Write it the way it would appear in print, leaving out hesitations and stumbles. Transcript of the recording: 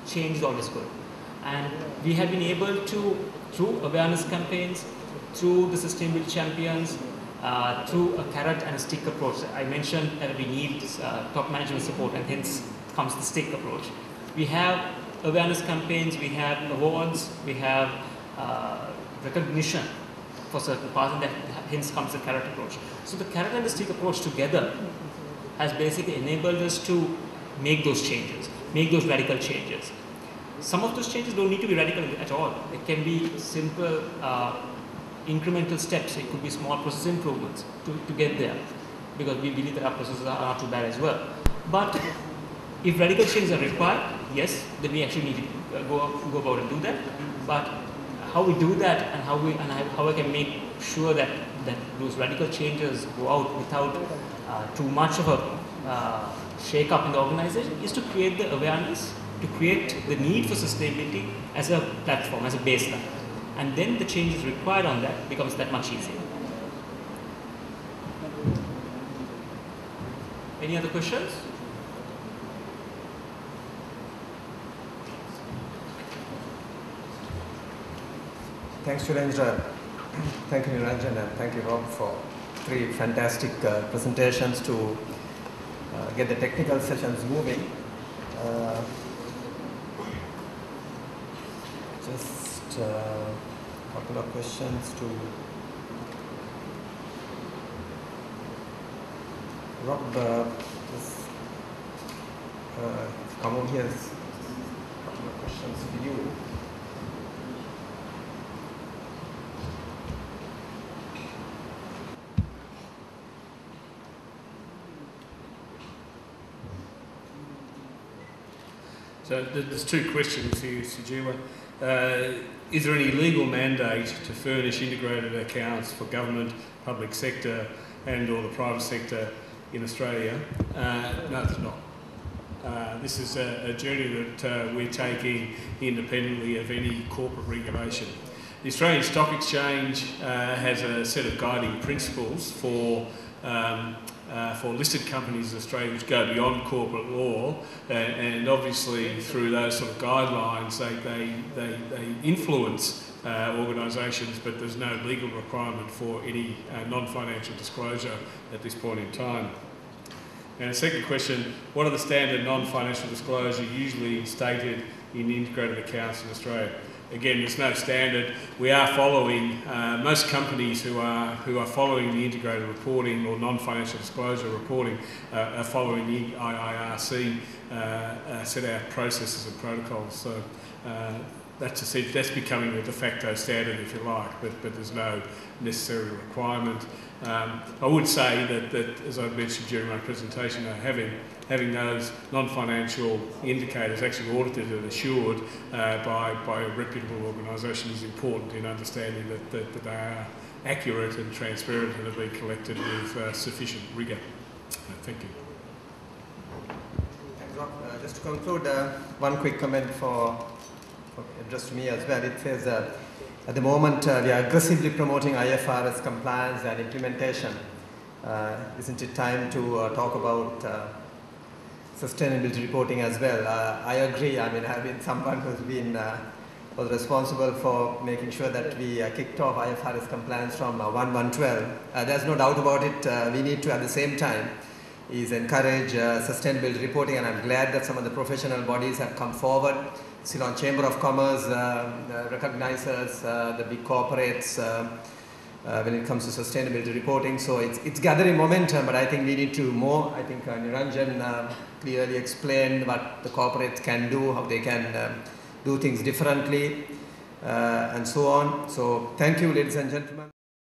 change is always good. And we have been able to, through awareness campaigns, through the sustainability champions, through a carrot and a stick approach. I mentioned that we need top management support, and hence comes the stick approach. We have awareness campaigns, we have awards, we have recognition for certain parts, and that hence comes the carrot approach. So the carrot and the stick approach together has basically enabled us to make those changes, make those radical changes. Some of those changes don't need to be radical at all. It can be simple incremental steps. It could be small process improvements to get there, because we believe that our processes are not too bad as well. But if radical changes are required, yes, then we actually need to go about and do that. But how we do that, and how I can make sure that those radical changes go out without too much of a shake up in the organization, is to create the awareness, to create the need for sustainability as a platform, as a baseline. And then the changes required on that becomes that much easier. Any other questions? Thanks, Surendra. Thank you, Niranjan, and thank you, Rob, for 3 fantastic presentations to get the technical sessions moving. Just a couple of questions to Rob. Come on here. A couple of questions for you. So there's 2 questions here, Sujima. Is there any legal mandate to furnish integrated accounts for government, public sector and or the private sector in Australia? No, there's not. This is a journey that we're taking independently of any corporate regulation. The Australian Stock Exchange has a set of guiding principles for listed companies in Australia which go beyond corporate law, and obviously through those sort of guidelines they influence organisations, but there's no legal requirement for any non-financial disclosure at this point in time. And a second question, what are the standard non-financial disclosure usually stated in integrated accounts in Australia? Again, there's no standard. We are following, most companies who are following the integrated reporting or non-financial disclosure reporting are following the IIRC set out processes and protocols. So that's becoming the de facto standard, if you like, but there's no necessary requirement. I would say that as I mentioned during my presentation, having those non-financial indicators actually audited and assured by a reputable organisation is important in understanding that they are accurate and transparent and have been collected with sufficient rigour. Thank you. Thanks, Rob. Just to conclude, one quick comment addressed to me as well. It says at the moment we are aggressively promoting IFRS compliance and implementation. Isn't it time to talk about sustainability reporting as well? I agree. I mean, I've been someone who's been was responsible for making sure that we kicked off IFRS compliance from 1/1/12. There's no doubt about it. We need to, at the same time, encourage sustainability reporting, and I'm glad that some of the professional bodies have come forward. Ceylon Chamber of Commerce recognizes the big corporates when it comes to sustainability reporting. So it's gathering momentum, but I think we need to more. I think Niranjan clearly explained what the corporates can do, how they can do things differently, and so on. So thank you, ladies and gentlemen.